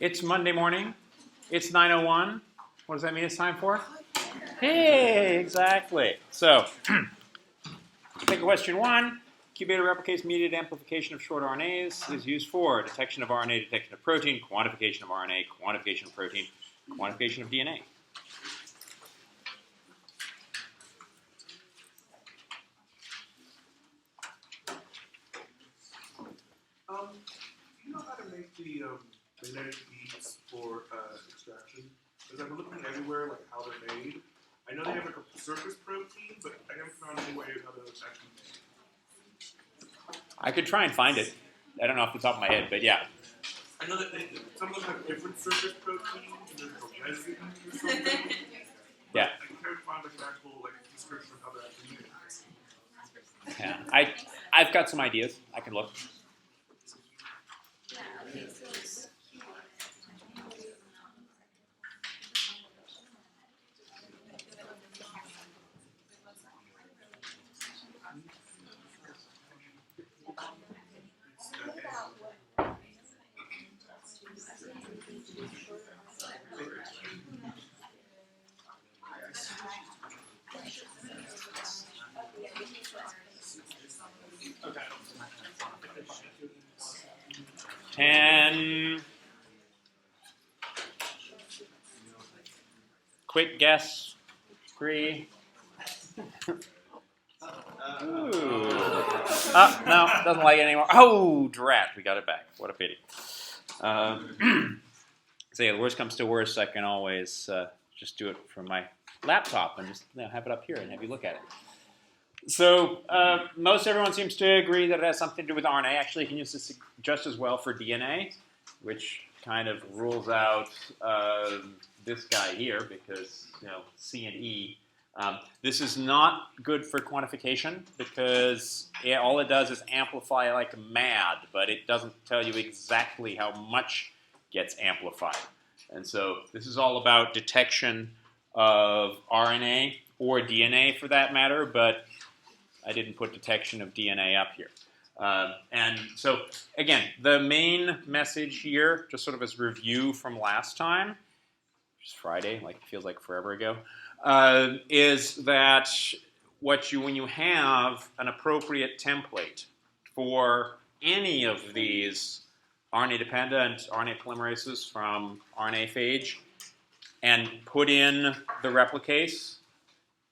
It's Monday morning. It's 9:01. What does that mean it's time for? Hey, exactly. So, take question 1. Q-beta replicase mediated amplification of short RNAs is used for detection of RNA, detection of protein, quantification of RNA, quantification of protein, quantification of DNA. Do you know how to make the magnetic beads for extraction? Because I've been looking everywhere, like how they're made. I know they have like a surface protein, but I haven't found any way how they're actually made. I could try and find it. I don't know off the top of my head, but yeah. I know that some of them have different surface proteins, and there's a resin or something. Yeah. I can try to find like an actual description of how they're actually made. Yeah. I've got some ideas. I can look. Okay. 10. Quick guess. 3. Ooh. Oh, no, doesn't like it anymore. Oh, drat. We got it back. What a pity. So yeah, the worst comes to worst, I can always just do it from my laptop and just have it up here and have you look at it. So most everyone seems to agree that it has something to do with RNA. Actually, you can use this just as well for DNA, which kind of rules out this guy here because C and E. This is not good for quantification because all it does is amplify like mad, but it doesn't tell you exactly how much gets amplified. And so this is all about detection of RNA or DNA for that matter, but I didn't put detection of DNA up here. And so, again, the main message here, just sort of as review from last time, which is Friday, like it feels like forever ago, is that when you have an appropriate template for any of these RNA-dependent RNA polymerases from RNA-phage and put in the replicase,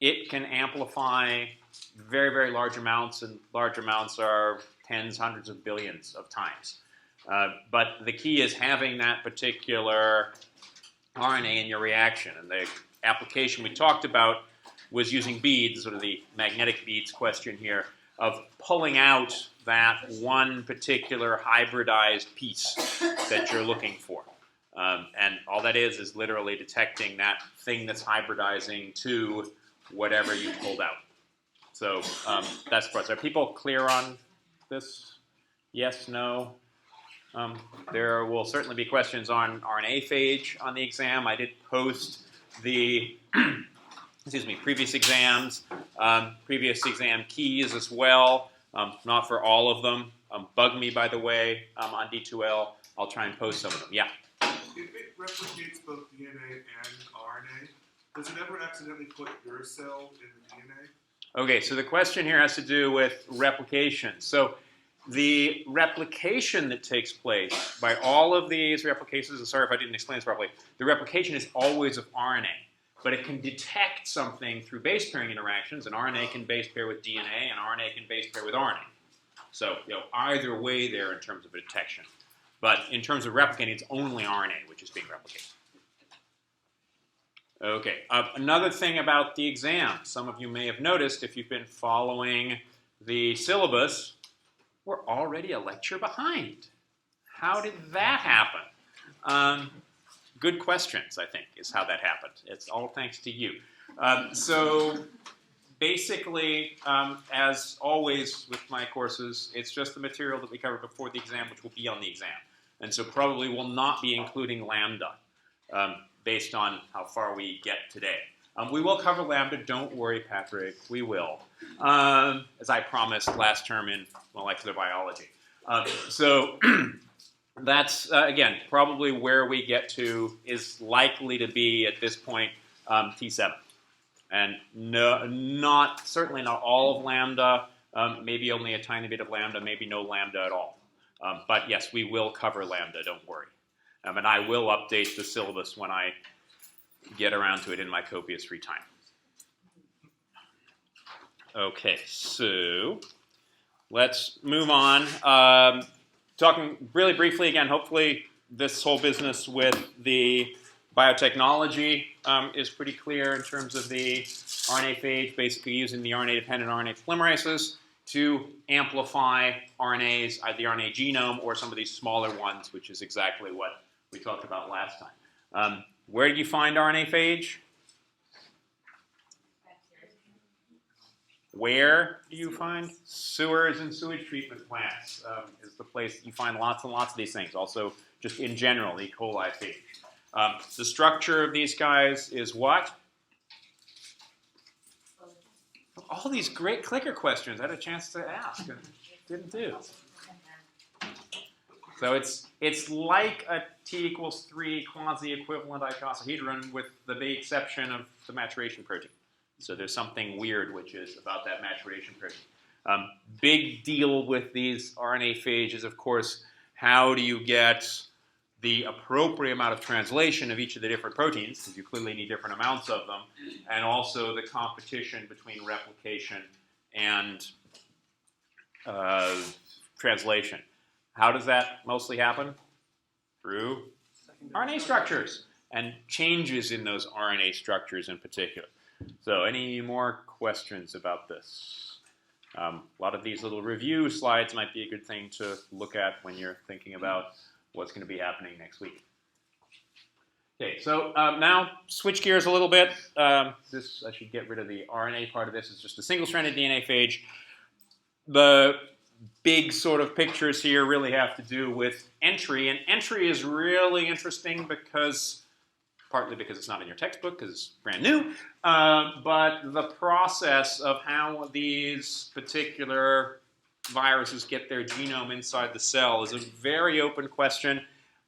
it can amplify very, very large amounts, and large amounts are tens, hundreds of billions of times. But the key is having that particular RNA in your reaction. And the application we talked about was using beads, sort of the magnetic beads question here, of pulling out that one particular hybridized piece that you're looking for. And all that is literally detecting that thing that's hybridizing to whatever you pulled out. So that's the part. Are people clear on this? Yes, no? There will certainly be questions on RNA phage on the exam. I did post the previous exams, previous exam keys as well. Not for all of them. Bug me, by the way, on D2L. I'll try and post some of them. Yeah? If it replicates both DNA and RNA, does it ever accidentally put your cell in the DNA? Okay, so the question here has to do with replication. So the replication that takes place by all of these replicases, and sorry if I didn't explain this properly, the replication is always of RNA. But it can detect something through base pairing interactions, and RNA can base pair with DNA, and RNA can base pair with RNA. So either way there in terms of detection. But in terms of replicating, it's only RNA which is being replicated. Okay, another thing about the exam. Some of you may have noticed if you've been following the syllabus, we're already a lecture behind. How did that happen? Good questions, I think, is how that happened. It's all thanks to you. So basically, as always with my courses, it's just the material that we covered before the exam, which will be on the exam. And so probably will not be including lambda based on how far we get today. We will cover lambda. Don't worry, Patrick. We will, as I promised last term in molecular biology. So that's, again, probably where we get to is likely to be, at this point, T7. And no, certainly not all of lambda, maybe only a tiny bit of lambda, maybe no lambda at all. But yes, we will cover lambda, don't worry. And I will update the syllabus when I get around to it in my copious free time. Okay, so let's move on. Talking really briefly again, hopefully this whole business with the biotechnology is pretty clear in terms of the RNA phage, basically using the RNA-dependent RNA polymerases to amplify RNAs, either the RNA genome or some of these smaller ones, which is exactly what we talked about last time. Where do you find RNA phage? Where do you find? Sewers and sewage treatment plants is the place you find lots and lots of these things. Also, just in general, E. coli phage. The structure of these guys is what? All these great clicker questions I had a chance to ask and didn't do. So it's like a T=3 quasi-equivalent icosahedron with the big exception of the maturation protein. So there's something weird which is about that maturation protein. Big deal with these RNA phages, of course, how do you get the appropriate amount of translation of each of the different proteins, because you clearly need different amounts of them, and also the competition between replication and translation. How does that mostly happen? Through RNA structures and changes in those RNA structures in particular. So any more questions about this? A lot of these little review slides might be a good thing to look at when you're thinking about what's going to be happening next week. Okay, so now switch gears a little bit. I should get rid of the RNA part of this. It's just a single-stranded DNA phage. The big sort of pictures here really have to do with entry, and entry is really interesting partly because it's not in your textbook because it's brand new, but the process of how these particular viruses get their genome inside the cell is a very open question.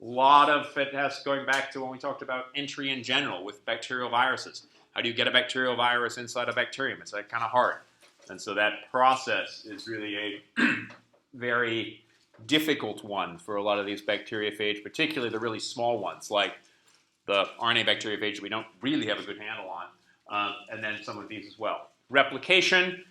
A lot of it has going back to when we talked about entry in general with bacterial viruses. How do you get a bacterial virus inside a bacterium? It's kind of hard. And so that process is really a very difficult one for a lot of these bacteriophage, particularly the really small ones like the RNA bacteriophage we don't really have a good handle on, and then some of these as well. Replication,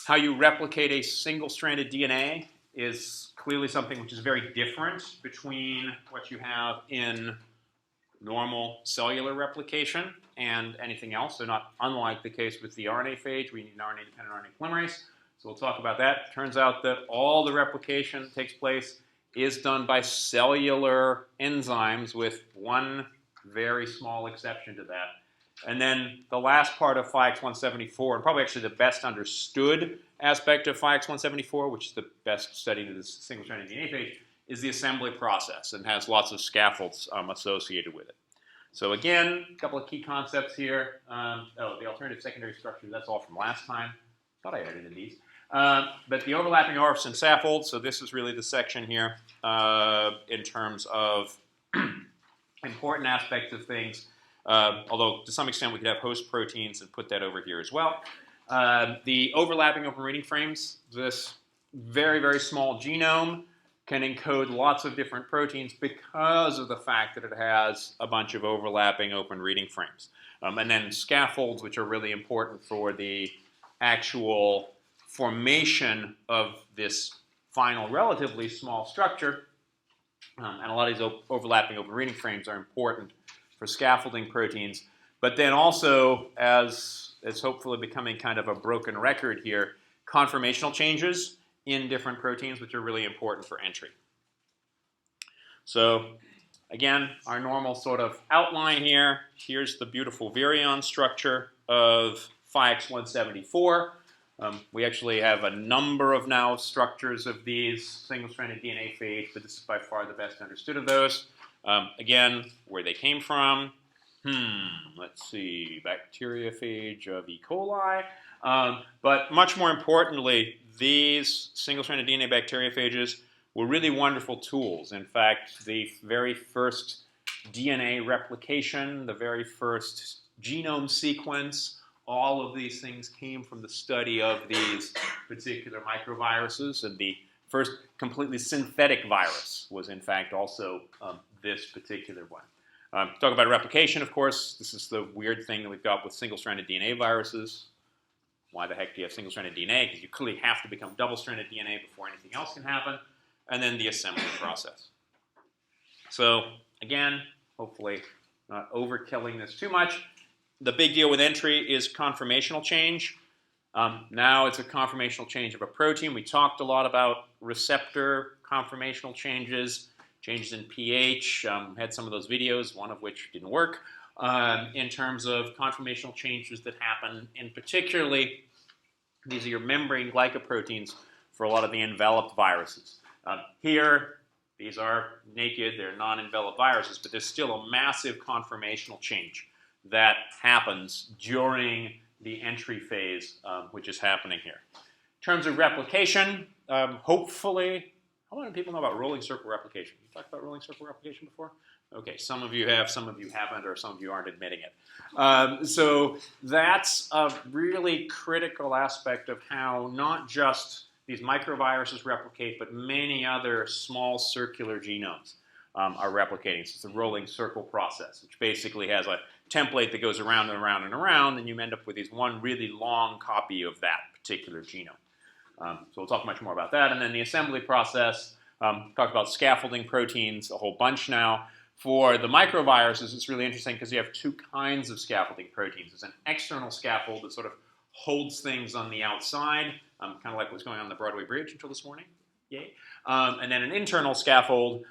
how you replicate a single-stranded DNA is clearly something which is very different between what you have in normal cellular replication and anything else. So not unlike the case with the RNA phage, we need an RNA-dependent RNA polymerase. So we'll talk about that. Turns out that all the replication that takes place is done by cellular enzymes with one very small exception to that. And then the last part of PHYX-174, and probably actually the best understood aspect of PHYX-174, which is the best studied in this single-stranded DNA phage, is the assembly process and has lots of scaffolds associated with it. So again, a couple of key concepts here. The alternative secondary structure, that's all from last time. Thought I edited these. But the overlapping orifice and scaffold, so this is really the section here in terms of important aspects of things, although to some extent we could have host proteins and put that over here as well. The overlapping open reading frames, this very, very small genome can encode lots of different proteins because of the fact that it has a bunch of overlapping open reading frames. And then scaffolds, which are really important for the actual formation of this final relatively small structure. And a lot of these overlapping open reading frames are important for scaffolding proteins. But then also, as it's hopefully becoming kind of a broken record here, conformational changes in different proteins, which are really important for entry. So again, our normal sort of outline here. Here's the beautiful virion structure of PHYX-174. We actually have a number of now structures of these single-stranded DNA phage, but this is by far the best understood of those. Again, where they came from. Let's see, bacteriophage of E. coli. But much more importantly, these single-stranded DNA bacteriophages were really wonderful tools. In fact, the very first DNA replication, the very first genome sequence, all of these things came from the study of these particular microviruses, and the first completely synthetic virus was in fact also this particular one. Talk about replication, of course. This is the weird thing that we've got with single-stranded DNA viruses. Why the heck do you have single-stranded DNA? Because you clearly have to become double-stranded DNA before anything else can happen. And then the assembly process. So again, hopefully not overkilling this too much. The big deal with entry is conformational change. Now it's a conformational change of a protein. We talked a lot about receptor conformational changes, changes in pH. Had some of those videos, one of which didn't work, in terms of conformational changes that happen. And particularly, these are your membrane glycoproteins for a lot of the enveloped viruses. Here, these are naked, they're non-enveloped viruses, but there's still a massive conformational change that happens during the entry phase, which is happening here. In terms of replication, hopefully, how many people know about rolling circle replication? You talked about rolling circle replication before? Okay, some of you have, some of you haven't, or some of you aren't admitting it. So that's a really critical aspect of how not just these microviruses replicate, but many other small circular genomes are replicating. So it's a rolling circle process, which basically has a template that goes around and around and around, and you end up with these one really long copy of that particular genome. So we'll talk much more about that. And then the assembly process, talk about scaffolding proteins, a whole bunch now. For the microviruses, it's really interesting because you have two kinds of scaffolding proteins. There's an external scaffold that sort of holds things on the outside, kind of like what's going on the Broadway Bridge until this morning. Yay. And then an internal scaffold,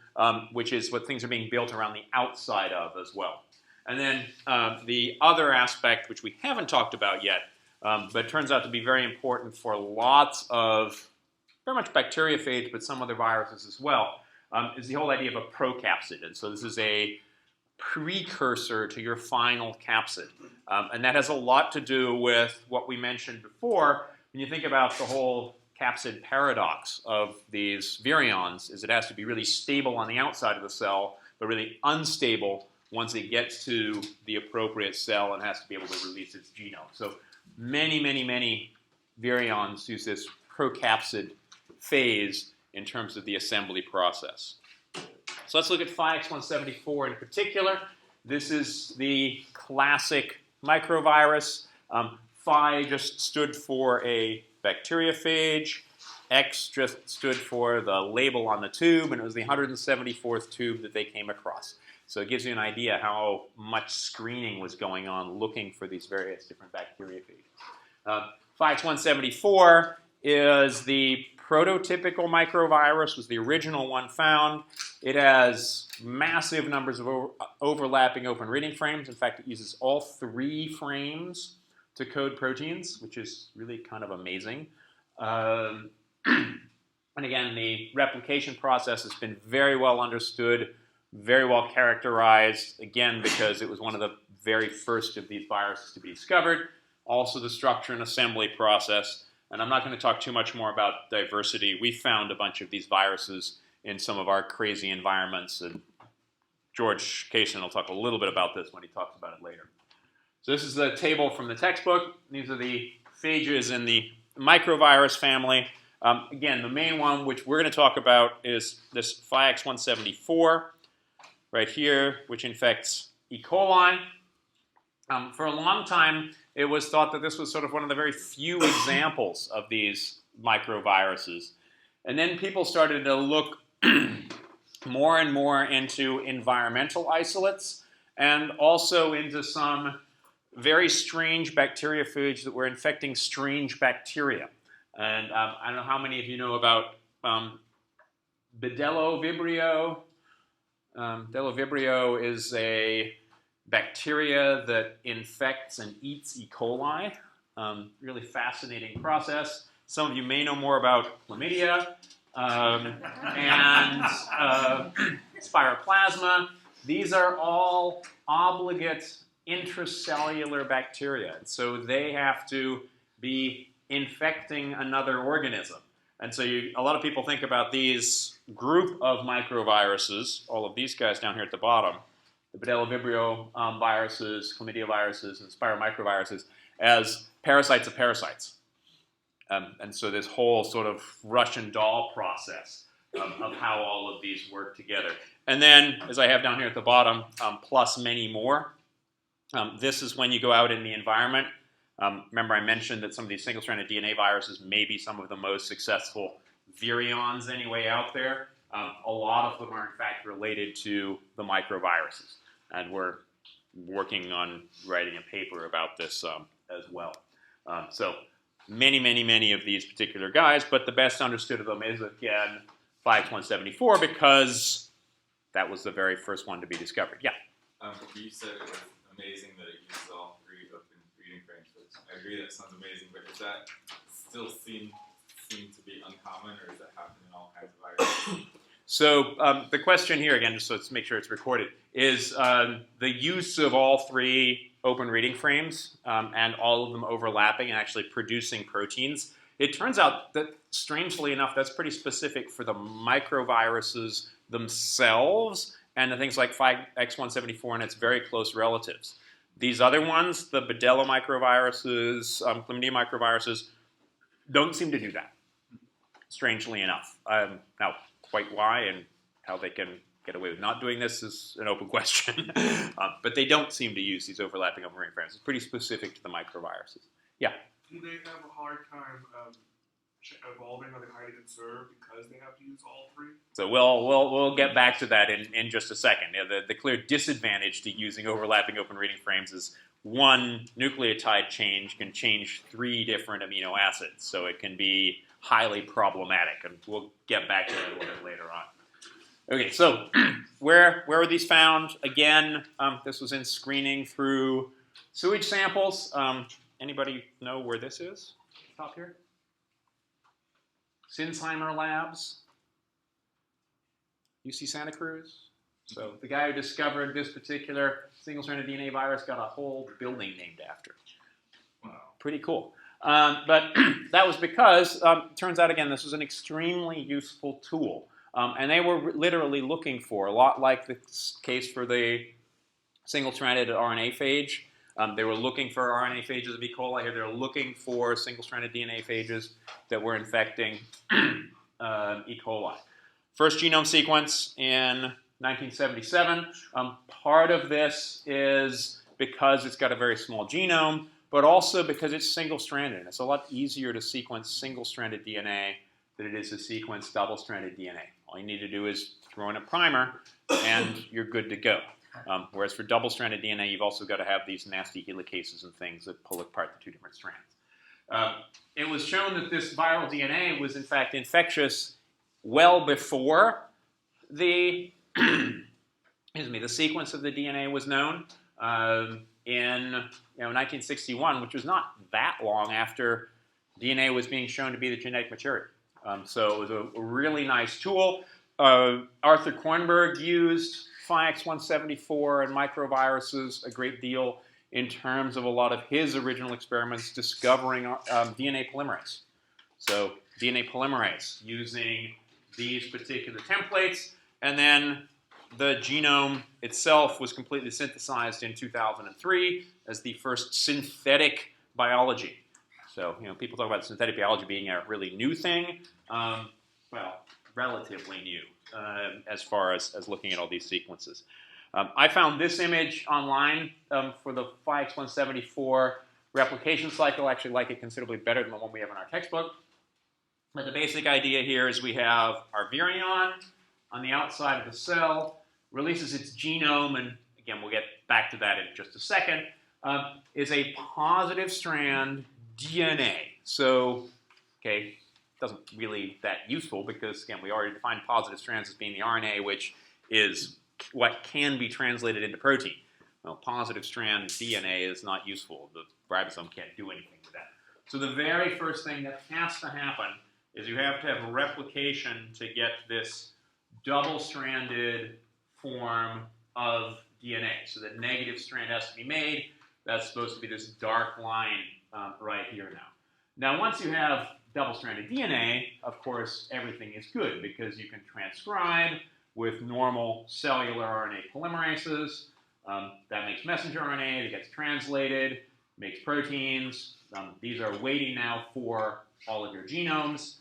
which is what things are being built around the outside of as well. And then the other aspect, which we haven't talked about yet, but turns out to be very important for lots of, very much bacteriophage, but some other viruses as well, is the whole idea of a procapsid. And so this is a precursor to your final capsid. And that has a lot to do with what we mentioned before. When you think about the whole capsid paradox of these virions, is it has to be really stable on the outside of the cell, but really unstable once it gets to the appropriate cell and has to be able to release its genome. So many, many, many virions use this procapsid phase in terms of the assembly process. So let's look at Phi-X174 in particular. This is the classic microvirus. Phi just stood for a bacteriophage. X just stood for the label on the tube, and it was the 174th tube that they came across. So it gives you an idea how much screening was going on looking for these various different bacteriophages. Phi-X174 is the prototypical microvirus, was the original one found. It has massive numbers of overlapping open reading frames. In fact, it uses all 3 frames to code proteins, which is really kind of amazing. And again, the replication process has been very well understood, very well characterized, again, because it was one of the very first of these viruses to be discovered. Also the structure and assembly process. And I'm not going to talk too much more about diversity. We found a bunch of these viruses in some of our crazy environments, and George Kaysen will talk a little bit about this when he talks about it later. So this is the table from the textbook. These are the phages in the microvirus family. Again, the main one which we're going to talk about is this Phi-X174 right here, which infects E. coli. For a long time, it was thought that this was sort of one of the very few examples of these microviruses. And then people started to look more and more into environmental isolates and also into some very strange bacteriophages that were infecting strange bacteria. And I don't know how many of you know about Bdello vibrio. Bdello vibrio is a bacteria that infects and eats E. coli. Really fascinating process. Some of you may know more about chlamydia and spiroplasma. These are all obligate intracellular bacteria. So they have to be infecting another organism. And so a lot of people think about these group of microviruses, all of these guys down here at the bottom, the Bedella Vibrio viruses, chlamydia viruses, and spiromicroviruses, as parasites of parasites. And so this whole sort of Russian doll process of how all of these work together. And then, as I have down here at the bottom, plus many more. This is when you go out in the environment. Remember I mentioned that some of these single-stranded DNA viruses may be some of the most successful virions anyway out there. A lot of them are in fact related to the microviruses. And we're working on writing a paper about this as well. So many of these particular guys, but the best understood of them is, again, 5X174 because that was the very first one to be discovered. Yeah? You said it was amazing that it uses all 3 open reading frames. I agree that sounds amazing, but does that still seem to be uncommon, or does that happen in all kinds of viruses? So the question here, again, just so let's make sure it's recorded, is the use of all 3 open reading frames and all of them overlapping and actually producing proteins. It turns out that, strangely enough, that's pretty specific for the microviruses themselves and the things like 5X174 and its very close relatives. These other ones, the Bedella microviruses, chlamydia microviruses, don't seem to do that, strangely enough. Now, quite why and how they can get away with not doing this is an open question. But they don't seem to use these overlapping open reading frames. It's pretty specific to the microviruses. Yeah? Do they have a hard time evolving? Are they highly conserved because they have to use all 3? So we'll get back to that in just a second. Yeah, the clear disadvantage to using overlapping open reading frames is one nucleotide change can change 3 different amino acids, so it can be highly problematic, and we'll get back to that a little bit later on. Okay, so where were these found? Again, this was in screening through sewage samples. Anybody know where this is? Top here? Sinsheimer Labs, UC Santa Cruz. So the guy who discovered this particular single-stranded DNA virus got a whole building named after. Wow. Pretty cool. But that was because, turns out, again, this was an extremely useful tool. And they were literally looking for, a lot like the case for the single-stranded RNA phage, they were looking for RNA phages of E. coli. Here they were looking for single-stranded DNA phages that were infecting E. coli. First genome sequence in 1977. Part of this is because it's got a very small genome, but also because it's single-stranded. It's a lot easier to sequence single-stranded DNA than it is to sequence double-stranded DNA. All you need to do is throw in a primer, and you're good to go. Whereas for double-stranded DNA, you've also got to have these nasty helicases and things that pull apart the 2 different strands. It was shown that this viral DNA was, in fact, infectious well before the the sequence of the DNA was known in 1961, which was not that long after DNA was being shown to be the genetic material. So it was a really nice tool. Arthur Kornberg used 5X174 and microviruses a great deal in terms of a lot of his original experiments discovering DNA polymerase. So DNA polymerase using these particular templates, and then the genome itself was completely synthesized in 2003 as the first synthetic biology. So, people talk about synthetic biology being a really new thing. Well, relatively new as far as looking at all these sequences. I found this image online for the 5X174 replication cycle. I actually like it considerably better than the one we have in our textbook. But the basic idea here is we have our virion on the outside of the cell, releases its genome, and again, we'll get back to that in just a second, is a positive strand DNA. So, okay, doesn't really that useful because, again, we already defined positive strands as being the RNA, which is what can be translated into protein. Well, positive strand DNA is not useful. The ribosome can't do anything with that. So the very first thing that has to happen is you have to have a replication to get this double-stranded form of DNA. So the negative strand has to be made. That's supposed to be this dark line right here now. Now, once you have double-stranded DNA, of course, everything is good because you can transcribe with normal cellular RNA polymerases. That makes messenger RNA, that gets translated, makes proteins. These are waiting now for all of your genomes.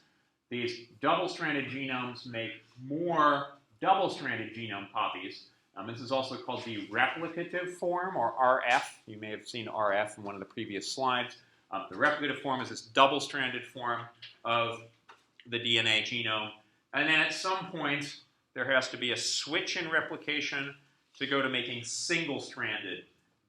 These double-stranded genomes make more double-stranded genome copies. This is also called the replicative form, or RF. You may have seen RF in one of the previous slides. The replicative form is this double-stranded form of the DNA genome. And then at some point, there has to be a switch in replication to go to making single-stranded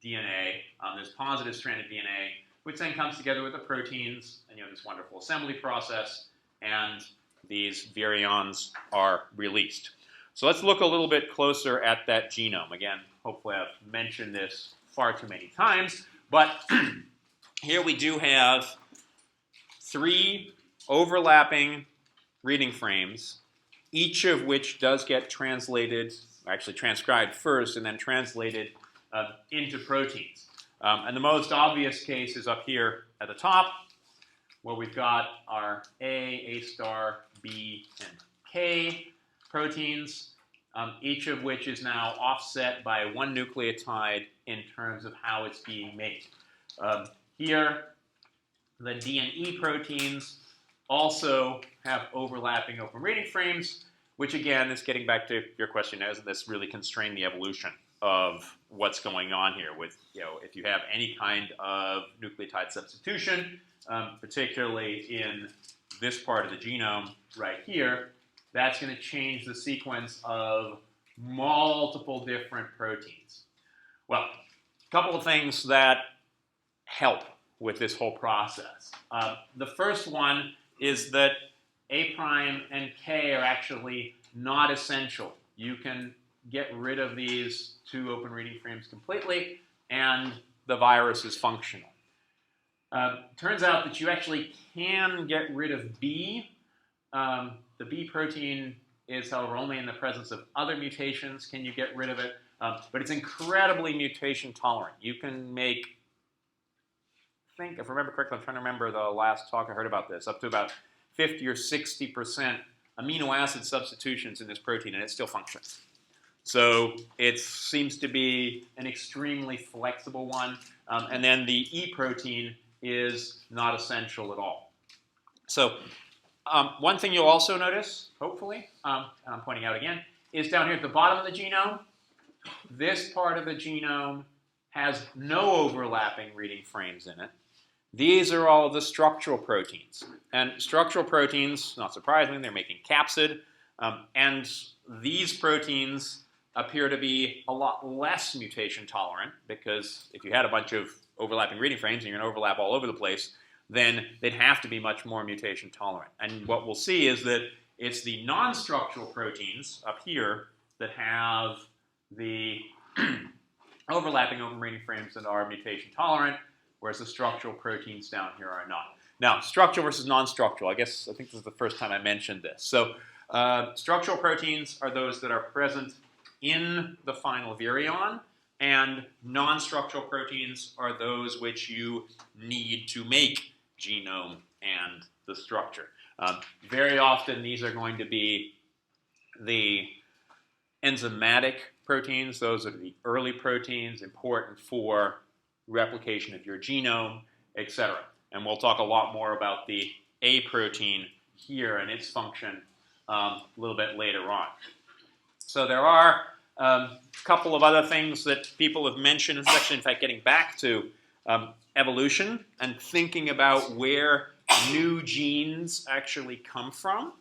DNA. There's positive-stranded DNA, which then comes together with the proteins, and you have this wonderful assembly process, and these virions are released. So let's look a little bit closer at that genome. Again, hopefully I've mentioned this far too many times, but here we do have 3 overlapping reading frames, each of which does get translated, actually transcribed first and then translated into proteins. And the most obvious case is up here at the top, where we've got our A star, B, and K proteins, each of which is now offset by 1 nucleotide in terms of how it's being made. Here, the D and E proteins also have overlapping open reading frames, which again is getting back to your question, doesn't this really constrain the evolution of what's going on here with, if you have any kind of nucleotide substitution, particularly in this part of the genome right here, that's going to change the sequence of multiple different proteins. Well, a couple of things that help with this whole process. The first one is that A' and K are actually not essential. You can get rid of these 2 open reading frames completely, and the virus is functional. Turns out that you actually can get rid of B. The B protein is, however, only in the presence of other mutations can you get rid of it, but it's incredibly mutation tolerant. You can make, I think, if I remember correctly, I'm trying to remember the last talk I heard about this, up to about 50 or 60% amino acid substitutions in this protein, and it still functions. So it seems to be an extremely flexible one, and then the E protein is not essential at all. So one thing you'll also notice, hopefully, and I'm pointing out again, is down here at the bottom of the genome, this part of the genome has no overlapping reading frames in it. These are all of the structural proteins. And structural proteins, not surprisingly, they're making capsid, and these proteins appear to be a lot less mutation tolerant, because if you had a bunch of overlapping reading frames and you're going to overlap all over the place, then they'd have to be much more mutation tolerant. And what we'll see is that it's the non-structural proteins up here that have the overlapping open reading frames that are mutation tolerant, whereas the structural proteins down here are not. Now, structural versus non-structural, I think this is the first time I mentioned this. So structural proteins are those that are present in the final virion, and non-structural proteins are those which you need to make genome and the structure. Very often these are going to be the enzymatic proteins. Those are the early proteins important for replication of your genome, etc. And we'll talk a lot more about the A protein here and its function a little bit later on. So there are a couple of other things that people have mentioned, especially in fact getting back to evolution and thinking about where new genes actually come from.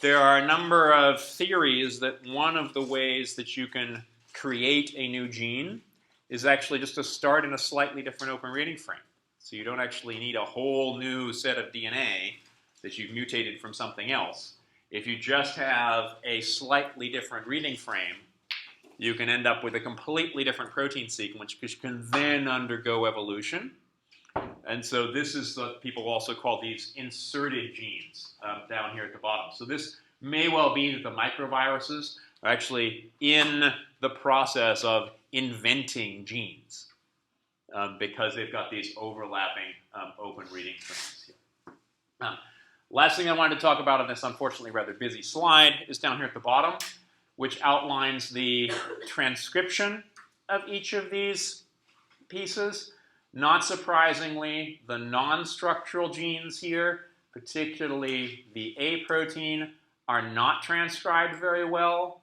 There are a number of theories that one of the ways that you can create a new gene is actually just to start in a slightly different open reading frame. So you don't actually need a whole new set of DNA that you've mutated from something else. If you just have a slightly different reading frame, you can end up with a completely different protein sequence, which can then undergo evolution. And so this is what people also call these inserted genes down here at the bottom. So this may well be that the microviruses are actually in the process of inventing genes because they've got these overlapping open reading frames here. Last thing I wanted to talk about on this unfortunately rather busy slide is down here at the bottom, which outlines the transcription of each of these pieces. Not surprisingly, the non-structural genes here, particularly the A protein, are not transcribed very well,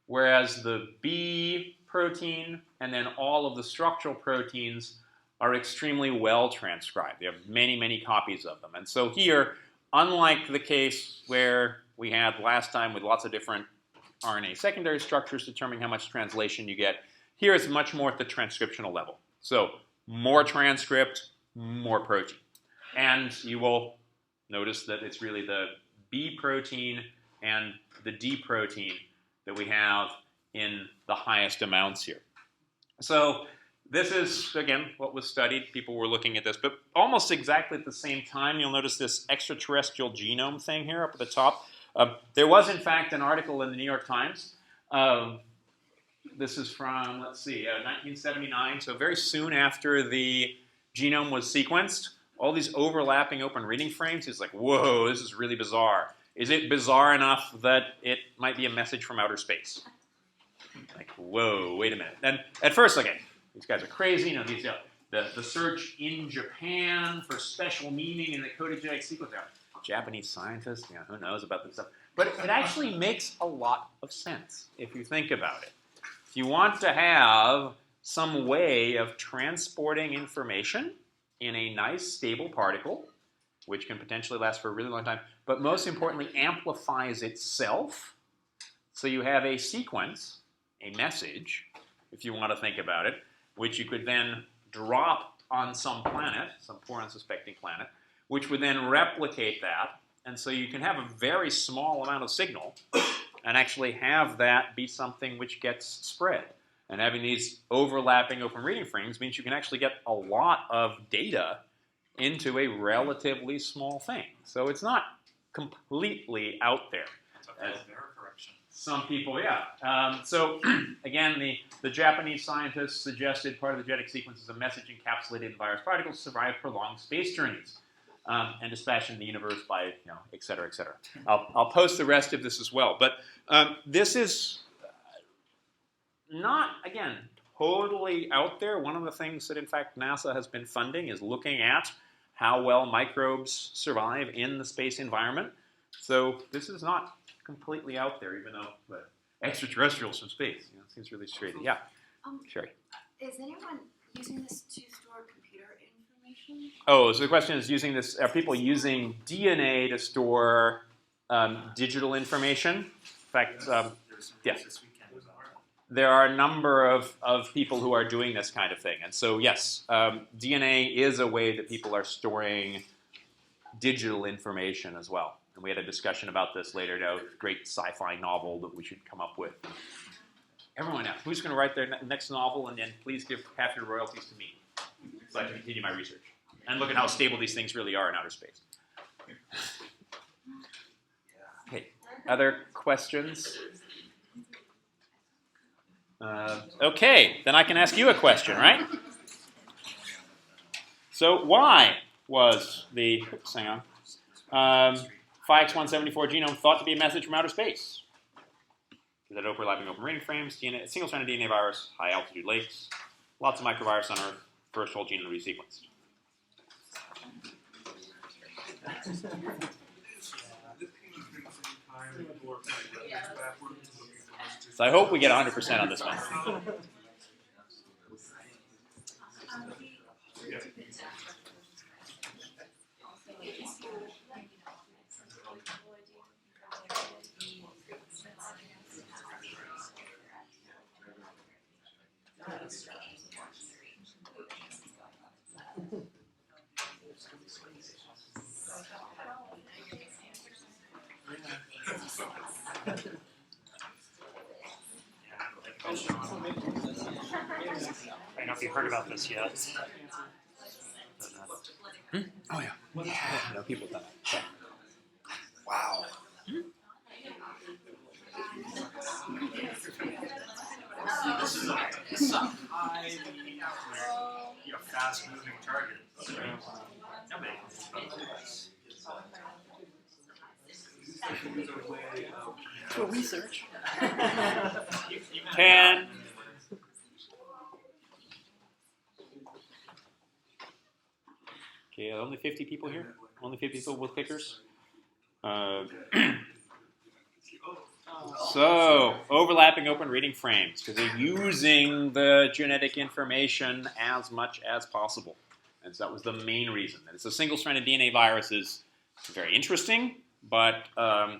whereas the B protein and then all of the structural proteins are extremely well transcribed. They have many, many copies of them. And so here, unlike the case where we had last time with lots of different RNA secondary structures determining how much translation you get, here it's much more at the transcriptional level. So more transcript, more protein. And you will notice that it's really the B protein and the D protein that we have in the highest amounts here. So this is, again, what was studied. People were looking at this, but almost exactly at the same time, you'll notice this extraterrestrial genome thing here up at the top. There was, in fact, an article in the New York Times. This is from, let's see, 1979, so very soon after the genome was sequenced. All these overlapping open reading frames. It's like, whoa, this is really bizarre. Is it bizarre enough that it might be a message from outer space? Like, whoa, wait a minute. And at first, okay, these guys are crazy. You know, these the search in Japan for special meaning in the coded genetic sequence. Japanese scientists, you know, who knows about this stuff? But it actually makes a lot of sense if you think about it. If you want to have some way of transporting information in a nice, stable particle, which can potentially last for a really long time, but most importantly, amplifies itself, so you have a sequence, a message, if you want to think about it, which you could then drop on some planet, some poor unsuspecting planet, which would then replicate that. And so you can have a very small amount of signal and actually have that be something which gets spread. And having these overlapping open reading frames means you can actually get a lot of data into a relatively small thing. So it's not completely out there. As error correction. some people, yeah. So again, the Japanese scientists suggested part of the genetic sequence is a message encapsulated in virus particles to survive prolonged space journeys. And dispatched in the universe by, you know, et cetera, et cetera. I'll post the rest of this as well. But this is not, again, totally out there. One of the things that, in fact, NASA has been funding is looking at how well microbes survive in the space environment. So this is not completely out there, even though extraterrestrials from space, you know, it seems really straight. Yeah, Sherry. Is anyone using this to store computer information? Oh, so the question is, are people using DNA to store digital information? In fact, yeah. There are a number of people who are doing this kind of thing. And so, yes, DNA is a way that people are storing digital information as well. And we had a discussion about this later, a great sci-fi novel that we should come up with. Everyone else, who's going to write their next novel, and then please give half your royalties to me so I can continue my research. And look at how stable these things really are in outer space. Okay, other questions? Okay, then I can ask you a question, right? So why was the, hang on, Phi-X174 genome thought to be a message from outer space? Is that overlapping open reading frames, DNA, single-stranded DNA virus, high-altitude lakes, lots of microvirus on Earth, first whole genome resequenced. So I hope we get 100% on this one. I don't know if you've heard about this yet. Oh, yeah. Yeah, no, people have done that. Wow. This is a high, fast-moving target. So, nobody knows about this. Is there a way of For research. 10. Okay, only 50 people here? Only 50 people with clickers? So, overlapping open reading frames, because they're using the genetic information as much as possible. And so that was the main reason. And it's a single-stranded DNA virus is very interesting, but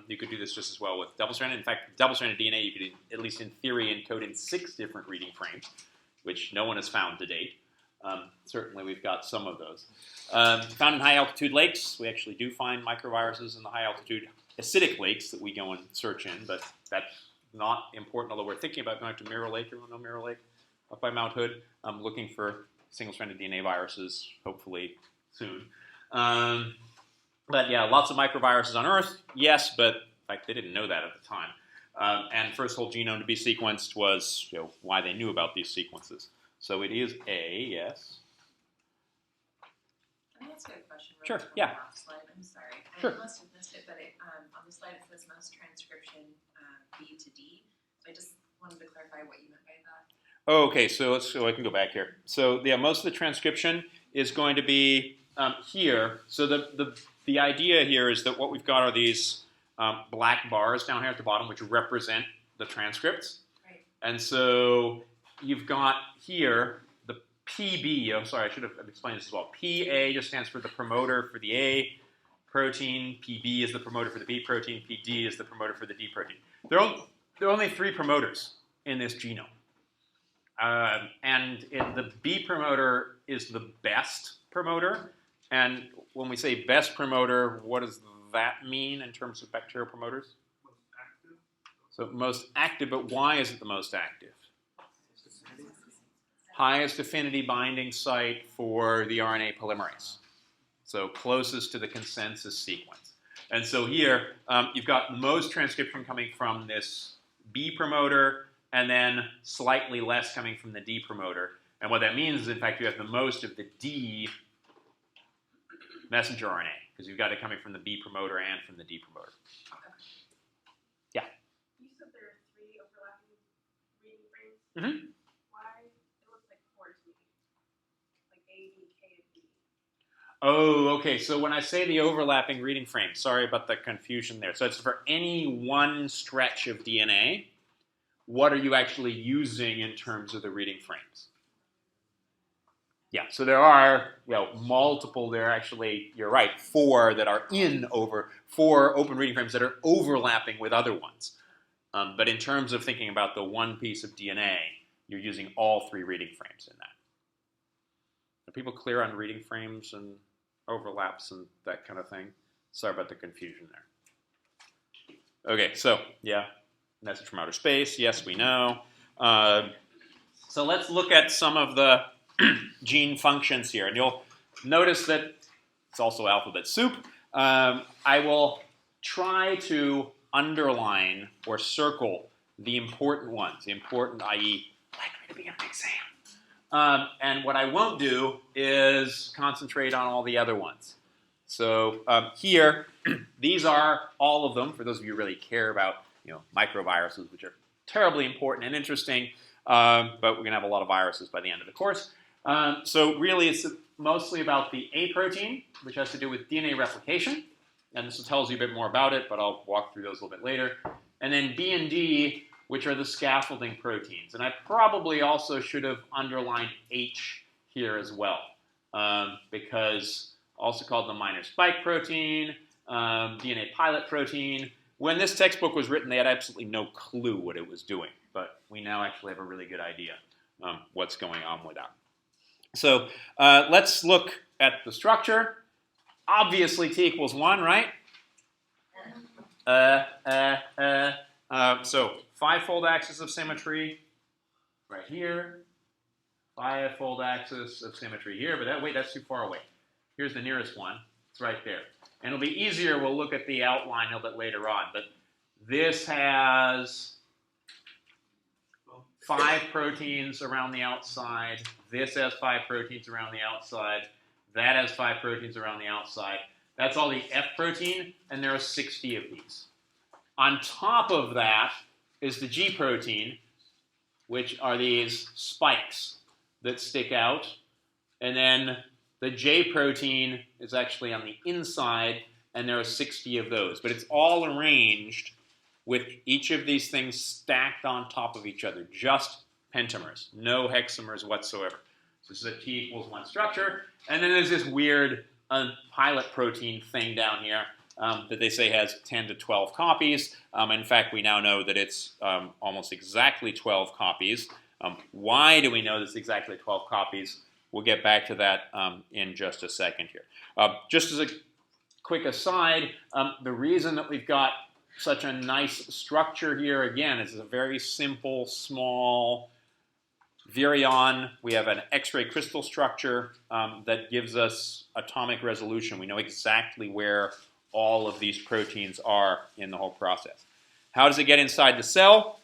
you could do this just as well with double-stranded. In fact, double-stranded DNA, you could, at least in theory, encode in 6 different reading frames, which no one has found to date. Certainly, we've got some of those. Found in high-altitude lakes, we actually do find microviruses in the high-altitude acidic lakes that we go and search in, but that's not important, although we're thinking about going to Mirror Lake. Everyone know Mirror Lake? Up by Mount Hood. I'm looking for single-stranded DNA viruses, hopefully soon. But yeah, lots of microviruses on Earth, yes, but in fact, they didn't know that at the time. And first whole genome to be sequenced was why they knew about these sequences. So it is A, yes. Can I ask you a question? Sure, On yeah. the last slide? I'm sorry. Sure. I must have missed it, but on the slide it says most transcription B to D. So I just wanted to clarify what you meant by that. Okay, so I can go back here. So yeah, most of the transcription is going to be here. So the idea here is that what we've got are these black bars down here at the bottom, which represent the transcripts. Right. And so you've got here the PB. I'm sorry, I should have explained this as well. PA just stands for the promoter for the A protein. PB is the promoter for the B protein. PD is the promoter for the D protein. There are only 3 promoters in this genome. And the B promoter is the best promoter. And when we say best promoter, what does that mean in terms of bacterial promoters? most active? So most active, but why is it the most active? Highest affinity binding site for the RNA polymerase. So closest to the consensus sequence. And so here, you've got most transcription coming from this B promoter, and then slightly less coming from the D promoter. And what that means is, in fact, you have the most of the D messenger RNA, because you've got it coming from the B promoter and from the D promoter. Yeah? You said there are 3 overlapping reading frames. Mm-hmm. Why? It looks like 4 to me. Like A, B, K, and B. Oh, okay. So when I say the overlapping reading frame, sorry about the confusion there. So it's for any one stretch of DNA, what are you actually using in terms of the reading frames? Yeah, so there are multiple, there are actually, you're right, 4 that are 4 open reading frames that are overlapping with other ones. But in terms of thinking about the one piece of DNA, you're using all 3 reading frames in that. Are people clear on reading frames and overlaps and that kind of thing? Sorry about the confusion there. Okay, so yeah, message from outer space, yes, we know. So let's look at some of the gene functions here, and you'll notice that it's also alphabet soup. I will try to underline or circle the important ones, the important, i.e., likely to be an exam. And what I won't do is concentrate on all the other ones. So here, these are all of them, for those of you who really care about microviruses, which are terribly important and interesting, but we're going to have a lot of viruses by the end of the course. So really, it's mostly about the A protein, which has to do with DNA replication. And this tells you a bit more about it, but I'll walk through those a little bit later. And then B and D, which are the scaffolding proteins. And I probably also should have underlined H here as well, because also called the minor spike protein, DNA pilot protein. When this textbook was written, they had absolutely no clue what it was doing. But we now actually have a really good idea what's going on with that. So let's look at the structure. Obviously, T equals 1, right? So 5-fold axis of symmetry right here. 5-fold axis of symmetry here. But wait, that's too far away. Here's the nearest one. It's right there. And it'll be easier. We'll look at the outline a little bit later on. But this has 5 proteins around the outside. This has 5 proteins around the outside. That has 5 proteins around the outside. That's all the F protein, and there are 60 of these. On top of that is the G protein, which are these spikes that stick out. And then the J protein is actually on the inside, and there are 60 of those. But it's all arranged with each of these things stacked on top of each other, just pentamers, no hexamers whatsoever. So this is a T=1 structure. And then there's this weird pilot protein thing down here that they say has 10 to 12 copies. In fact, we now know that it's almost exactly 12 copies. Why do we know this exactly 12 copies? We'll get back to that in just a second here. Just as a quick aside, the reason that we've got such a nice structure here, again, is a very simple, small virion. We have an X-ray crystal structure that gives us atomic resolution. We know exactly where all of these proteins are in the whole process. How does it get inside the cell?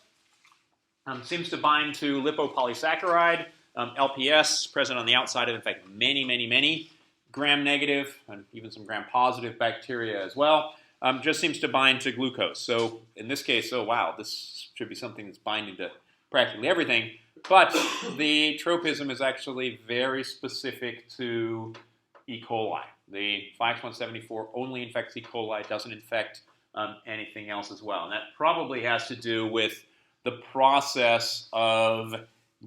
Seems to bind to lipopolysaccharide, LPS, present on the outside of, in fact, many gram-negative and even some gram-positive bacteria as well. Just seems to bind to glucose. So in this case, oh wow, this should be something that's binding to practically everything. But the tropism is actually very specific to E. coli. The 5X174 only infects E. coli, doesn't infect anything else as well. And that probably has to do with the process of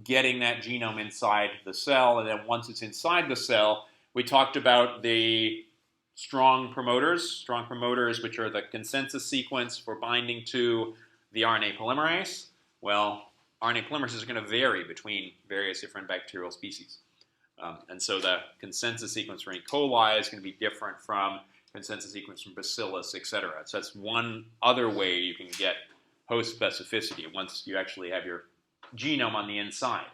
getting that genome inside the cell. And then once it's inside the cell, we talked about the strong promoters, which are the consensus sequence for binding to the RNA polymerase. Well, RNA polymerases are going to vary between various different bacterial species. And so the consensus sequence for E. coli is going to be different from consensus sequence from Bacillus, et cetera. So that's one other way you can get host specificity once you actually have your genome on the inside.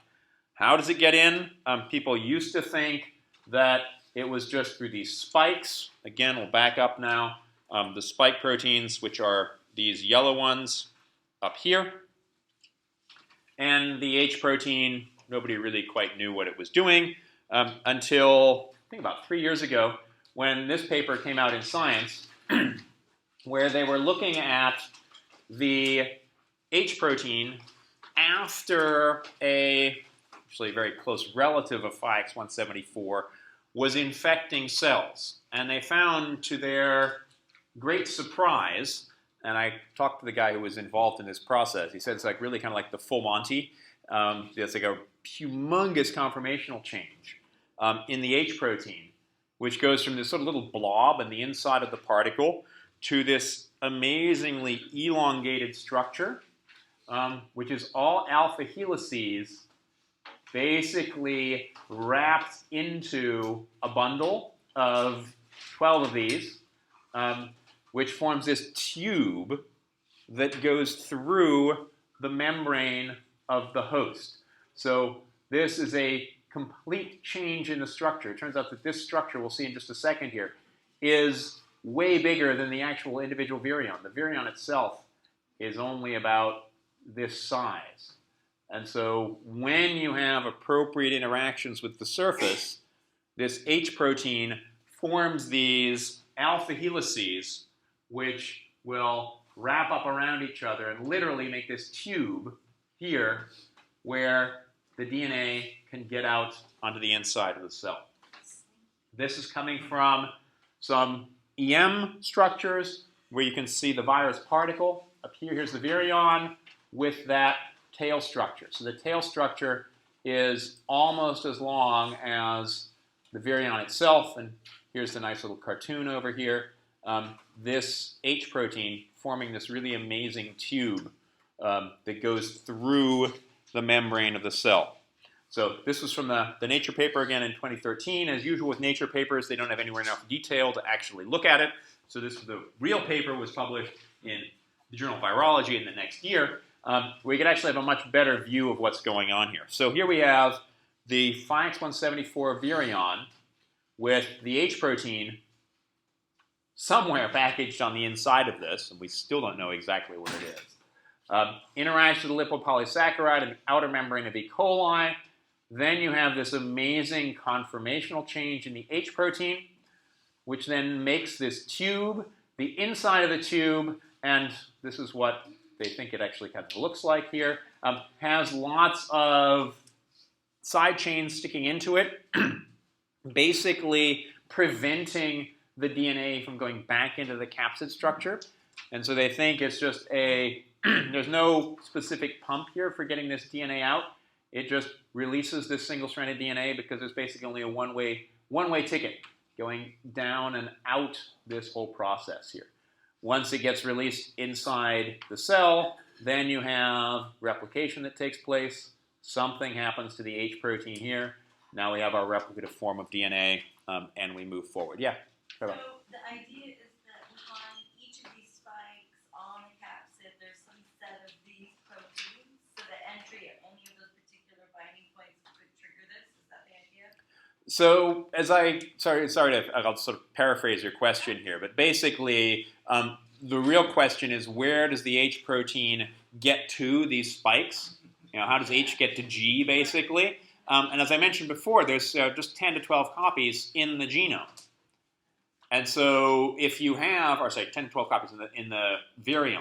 How does it get in? People used to think that it was just through these spikes. Again, we'll back up now. The spike proteins, which are these yellow ones up here. And the H protein, nobody really quite knew what it was doing until, I think about 3 years ago, when this paper came out in Science, where they were looking at the H protein after actually a very close relative of 5X174 was infecting cells. And they found, to their great surprise, and I talked to the guy who was involved in this process, he said it's like really kind of like the full Monty. It's like a humongous conformational change in the H protein, which goes from this sort of little blob in the inside of the particle to this amazingly elongated structure, which is all alpha helices basically wrapped into a bundle of 12 of these, which forms this tube that goes through the membrane of the host. So this is a complete change in the structure. It turns out that this structure, we'll see in just a second here, is way bigger than the actual individual virion. The virion itself is only about this size. And so when you have appropriate interactions with the surface, this H protein forms these alpha helices, which will wrap up around each other and literally make this tube here where the DNA can get out onto the inside of the cell. This is coming from some EM structures where you can see the virus particle. Up here, here's the virion with that tail structure. So the tail structure is almost as long as the virion itself, and here's the nice little cartoon over here. This H protein forming this really amazing tube that goes through the membrane of the cell. So this was from the Nature paper again in 2013. As usual with Nature papers, they don't have anywhere enough detail to actually look at it. So the real paper was published in the Journal of Virology in the next year. We could actually have a much better view of what's going on here. So here we have the 5X174 virion with the H protein somewhere packaged on the inside of this, and we still don't know exactly what it is. Interacts with the lipopolysaccharide and the outer membrane of E. coli. Then you have this amazing conformational change in the H protein, which then makes this tube. The inside of the tube and this is what they think it actually kind of looks like here. Has lots of side chains sticking into it, basically preventing the DNA from going back into the capsid structure. And so they think it's just there's no specific pump here for getting this DNA out. It just releases this single-stranded DNA because there's basically only a one-way ticket going down and out this whole process here. Once it gets released inside the cell, then you have replication that takes place. Something happens to the H protein here. Now we have our replicative form of DNA, and we move forward. Yeah? So the idea is that behind each of these spikes on the capsid, there's some set of these proteins, so the entry at any of those particular binding points could trigger this. Is that the idea? So I'll sort of paraphrase your question here, but basically the real question is, where does the H protein get to these spikes? How does H get to G, basically? And as I mentioned before, there's just 10 to 12 copies in the genome. And so if you have, 10 to 12 copies in the virion.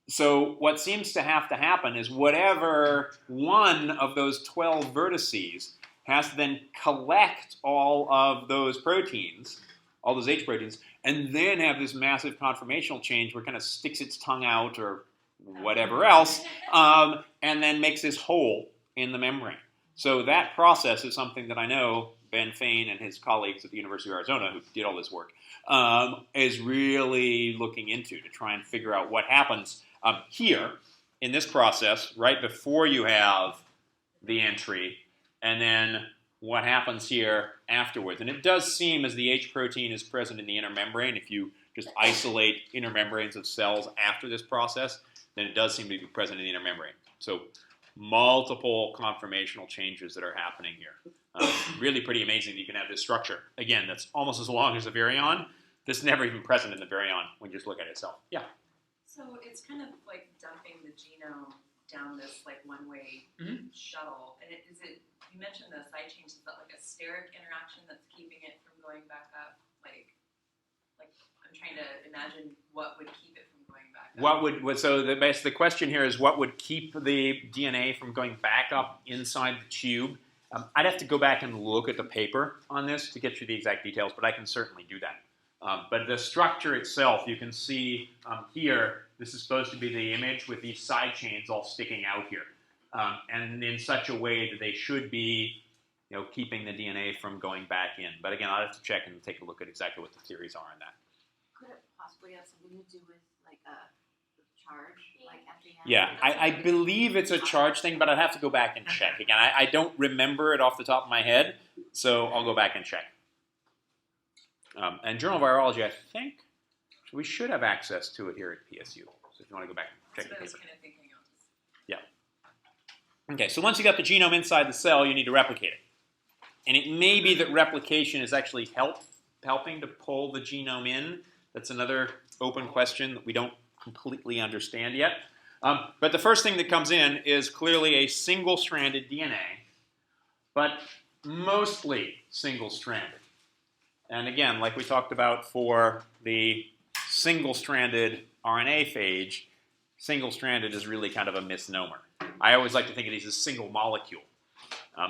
So what seems to have to happen is whatever one of those 12 vertices has to then collect all of those proteins, all those H proteins, and then have this massive conformational change where it kind of sticks its tongue out or whatever else, and then makes this hole in the membrane. So that process is something that I know Ben Fain and his colleagues at the University of Arizona, who did all this work, is really looking into to try and figure out what happens here in this process right before you have the entry, and then what happens here afterwards. And it does seem as the H protein is present in the inner membrane, if you just isolate inner membranes of cells after this process, then it does seem to be present in the inner membrane. So multiple conformational changes that are happening here. Really pretty amazing that you can have this structure. Again, that's almost as long as a virion. This is never even present in the virion when you just look at it itself. Yeah? So it's kind of like dumping the genome down this like one-way shuttle. And you mentioned the side chains, is that like a steric interaction that's keeping it from going back up? Like I'm trying to imagine what would keep it from going back up. So the question here is, what would keep the DNA from going back up inside the tube? I'd have to go back and look at the paper on this to get you the exact details, but I can certainly do that. But the structure itself, you can see here, this is supposed to be the image with these side chains all sticking out here. And in such a way that they should be keeping the DNA from going back in. But again, I'll have to check and take a look at exactly what the theories are on that. Could it possibly have something to do with like a charge, like at the end? Yeah, I believe it's a charge thing, but I'd have to go back and check. Again, I don't remember it off the top of my head, so I'll go back and check. And Journal of Virology, I think, we should have access to it here at PSU. So if you want to go back and check That's what I the was paper. kind of thinking of. Yeah. Okay, so once you got the genome inside the cell, you need to replicate it. And it may be that replication is actually helping to pull the genome in. That's another open question that we don't completely understand yet. But the first thing that comes in is clearly a single-stranded DNA, but mostly single-stranded. And again, like we talked about for the single-stranded RNA phage, single-stranded is really kind of a misnomer. I always like to think of these as single molecule,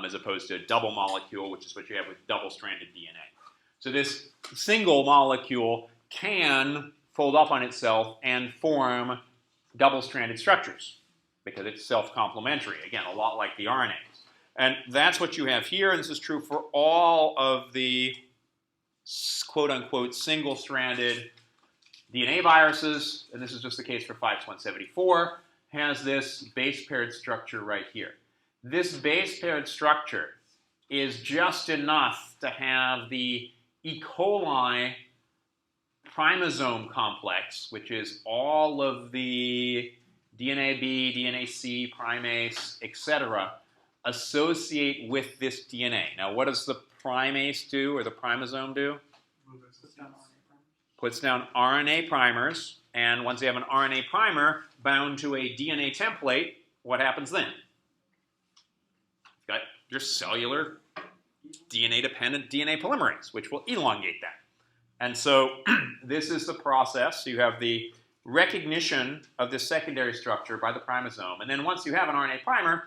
as opposed to a double molecule, which is what you have with double-stranded DNA. So this single molecule can fold up on itself and form double-stranded structures because it's self-complementary. Again, a lot like the RNAs. And that's what you have here, and this is true for all of the quote-unquote single-stranded DNA viruses, and this is just the case for 5174, has this base paired structure right here. This base paired structure is just enough to have the E. coli primosome complex, which is all of the DNA B, DNA C, primase, etc., associate with this DNA. Now, what does the primase do, or the primosome do? Puts down RNA primers, and once you have an RNA primer bound to a DNA template, what happens then? You've got your cellular DNA-dependent DNA polymerase, which will elongate that. And so this is the process. You have the recognition of this secondary structure by the primosome. And then once you have an RNA primer,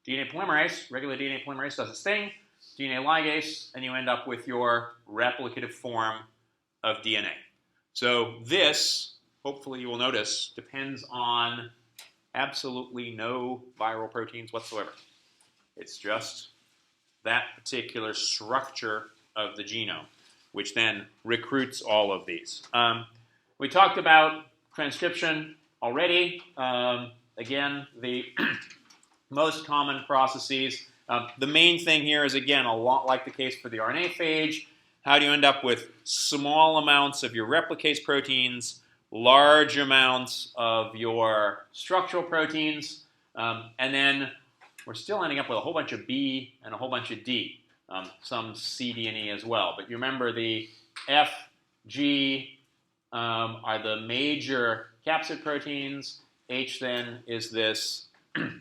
DNA polymerase, regular DNA polymerase does its thing, DNA ligase, and you end up with your replicative form of DNA. So this, hopefully you will notice, depends on absolutely no viral proteins whatsoever. It's just that particular structure of the genome, which then recruits all of these. We talked about transcription already. Again, the most common processes. The main thing here is, again, a lot like the case for the RNA phage. How do you end up with small amounts of your replicase proteins, large amounts of your structural proteins, and then we're still ending up with a whole bunch of B and a whole bunch of D, some C, D, and E as well. But you remember the F, G are the major capsid proteins. H then is this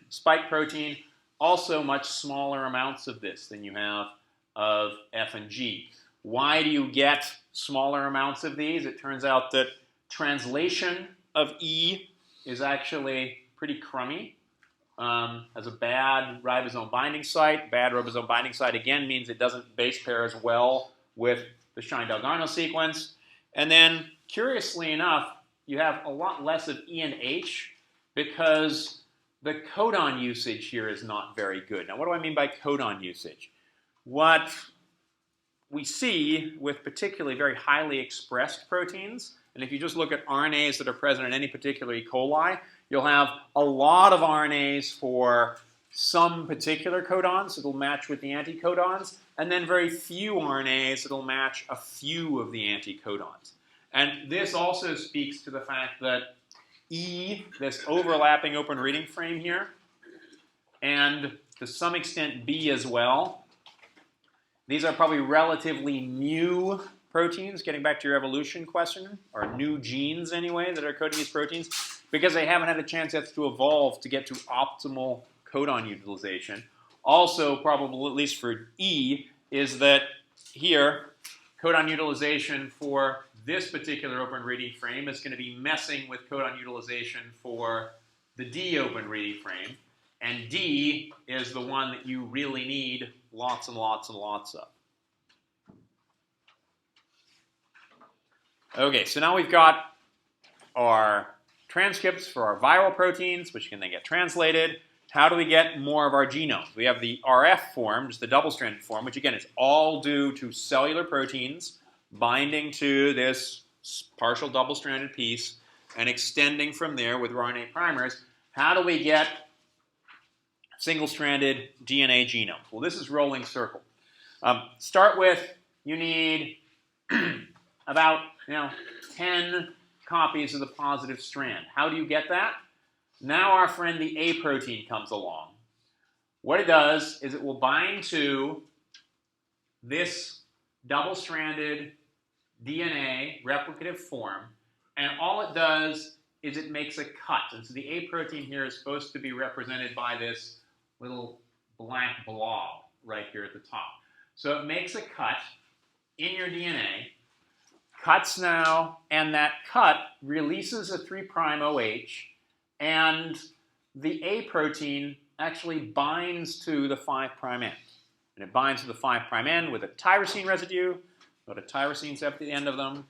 spike protein. Also much smaller amounts of this than you have of F and G. Why do you get smaller amounts of these? It turns out that translation of E is actually pretty crummy. Has a bad ribosome binding site. Bad ribosome binding site again means it doesn't base pair as well with the Shine-Dalgarno sequence. And then, curiously enough, you have a lot less of E and H because the codon usage here is not very good. Now, what do I mean by codon usage? What we see with particularly very highly expressed proteins, and if you just look at RNAs that are present in any particular E. coli, you'll have a lot of RNAs for some particular codons that will match with the anticodons, and then very few RNAs that will match a few of the anticodons. And this also speaks to the fact that E, this overlapping open reading frame here, and to some extent B as well, these are probably relatively new proteins, getting back to your evolution question, or new genes anyway that are coding these proteins, because they haven't had a chance yet to evolve to get to optimal codon utilization. Also, probably, at least for E, is that here, codon utilization for this particular open reading frame is going to be messing with codon utilization for the D open reading frame. And D is the one that you really need lots and lots and lots of. Okay, so now we've got our transcripts for our viral proteins, which can then get translated. How do we get more of our genome? We have the RF form, just the double-stranded form, which again is all due to cellular proteins binding to this partial double-stranded piece and extending from there with RNA primers. How do we get single-stranded DNA genome? Well, this is rolling circle. Start with, you need about 10 copies of the positive strand. How do you get that? Now our friend the A protein comes along. What it does is it will bind to this double-stranded DNA replicative form, and all it does is it makes a cut. And so the A protein here is supposed to be represented by this little black blob right here at the top. So it makes a cut in your DNA, cuts now, and that cut releases a 3' OH, and the A protein actually binds to the 5' end. And it binds to the 5' end with a tyrosine residue, got a tyrosines at the end of them,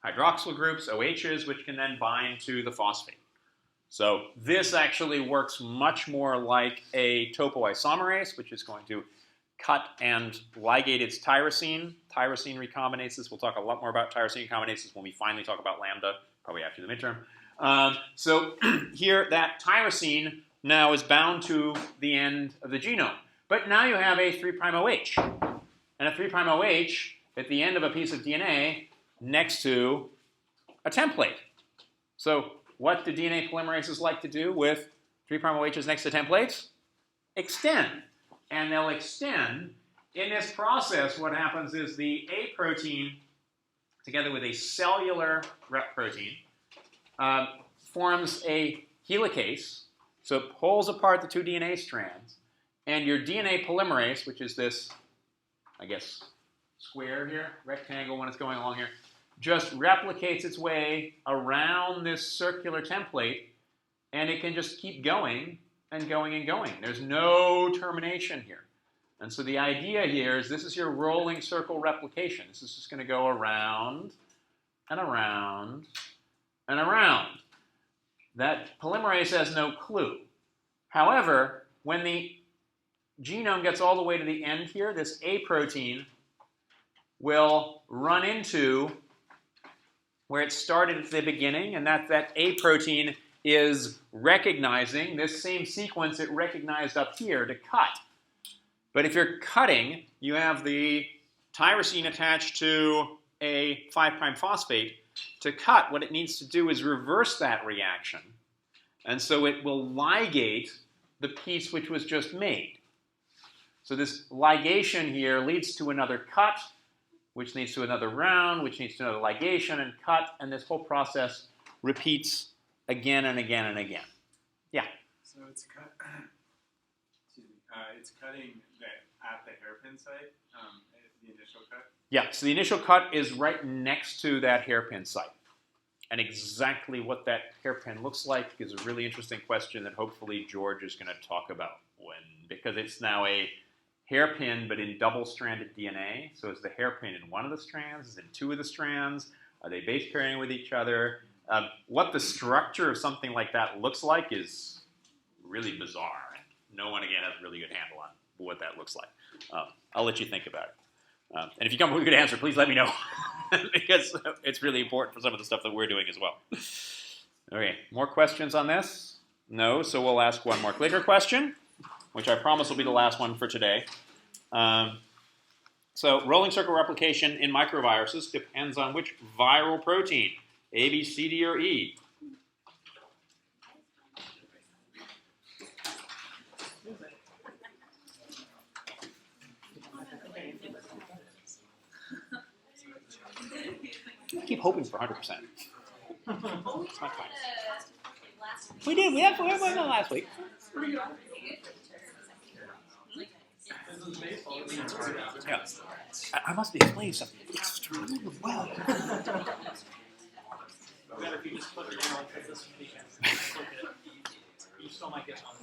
hydroxyl groups, OHs, which can then bind to the phosphate. So this actually works much more like a topoisomerase, which is going to cut and ligate its tyrosine recombinases. We'll talk a lot more about tyrosine recombinases when we finally talk about lambda, probably after the midterm. So here, that tyrosine now is bound to the end of the genome. But now you have a 3' OH. And a 3' OH at the end of a piece of DNA next to a template. So what do DNA polymerases like to do with 3' OHs next to templates? Extend. And they'll extend. In this process, what happens is the A protein, together with a cellular rep protein, forms a helicase. So it pulls apart the two DNA strands. And your DNA polymerase, which is this, I guess, square here, rectangle when it's going along here, just replicates its way around this circular template, and it can just keep going and going and going. There's no termination here. And so the idea here is this is your rolling circle replication. This is just going to go around and around and around. That polymerase has no clue. However, when the genome gets all the way to the end here, this A protein will run into where it started at the beginning, and that A protein is recognizing this same sequence it recognized up here to cut. But if you're cutting, you have the tyrosine attached to a 5' phosphate. To cut, what it needs to do is reverse that reaction. And so it will ligate the piece which was just made. So this ligation here leads to another cut, which leads to another round, which leads to another ligation and cut, and this whole process repeats again and again and again. Yeah? So it's it's cutting at the hairpin site, the initial cut? Yeah, so the initial cut is right next to that hairpin site. And exactly what that hairpin looks like is a really interesting question that hopefully George is going to talk about because it's now a hairpin but in double-stranded DNA. So is the hairpin in one of the strands? Is it in two of the strands? Are they base pairing with each other? What the structure of something like that looks like is really bizarre. No one, again, has a really good handle on what that looks like. I'll let you think about it. And if you come up with a good answer, please let me know, because it's really important for some of the stuff that we're doing as well. Okay, more questions on this? No, so we'll ask one more clicker question, which I promise will be the last one for today. So rolling circle replication in microviruses depends on which viral protein, A, B, C, D, or E. I keep hoping for 100%. It's not fine. We did. We had one last week. Yeah. I must be explaining something extremely well. Better if you just click it on this weekend. Click it. You still might get on.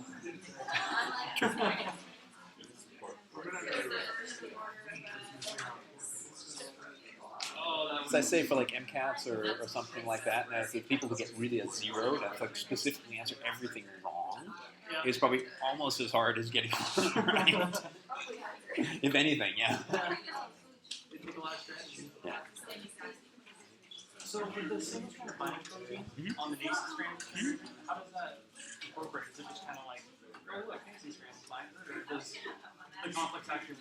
As I say for like MCATs or something like that, and the people who get really a 0, that like specifically answer everything wrong, is probably almost as hard as getting right. If anything, yeah. Yeah. So with the single strand of binding protein on the nascent strand, how does that incorporate? Is it just kind of like, oh look, nascent strands bind, or does the complex actually?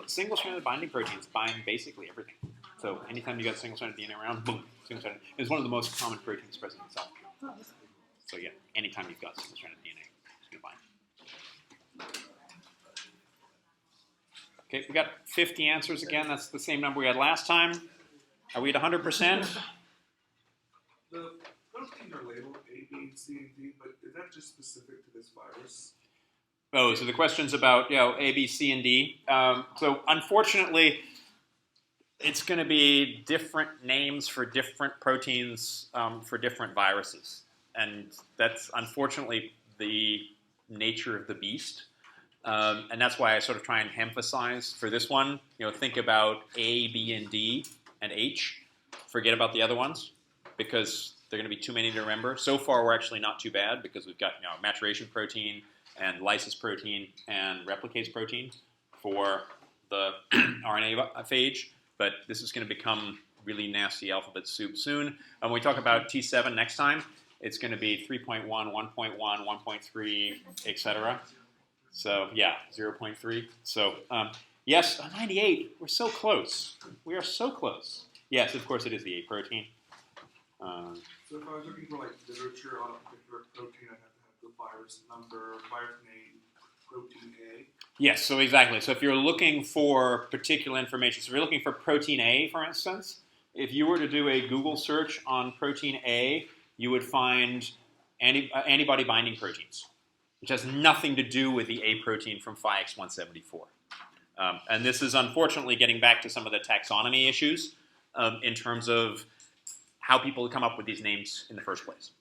Single-stranded binding proteins bind basically everything. So anytime you got single-stranded DNA around, boom, single-stranded. It's one of the most common proteins present in cell. So yeah, anytime you've got single-stranded DNA, it's going to bind. Okay, we got 50 answers again. That's the same number we had last time. Are we at 100%? The proteins are labeled A, B, C, and D, but is that just specific to this virus? Oh, so the question's about A, B, C, and D. So unfortunately, it's going to be different names for different proteins for different viruses. And that's unfortunately the nature of the beast. And that's why I sort of try and emphasize for this one, think about A, B, and D, and H. Forget about the other ones because they're going to be too many to remember. So far, we're actually not too bad because we've got maturation protein and lysis protein and replicase protein for the RNA phage. But this is going to become really nasty alphabet soup soon. And when we talk about T7 next time, it's going to be 3.1, 1.1, 1.3, etc. So yeah, 0.3. So yes, 98. We're so close. We are so close. Yes, of course it is the A protein. So if I was looking for like literature on a particular protein, I'd have to have the virus number, virus name, protein A. Yes, so exactly. So if you're looking for particular information, so if you're looking for protein A, for instance, if you were to do a Google search on protein A, you would find antibody binding proteins, which has nothing to do with the A protein from Phi-X174. And this is unfortunately getting back to some of the taxonomy issues. in terms of how people come up with these names in the first place.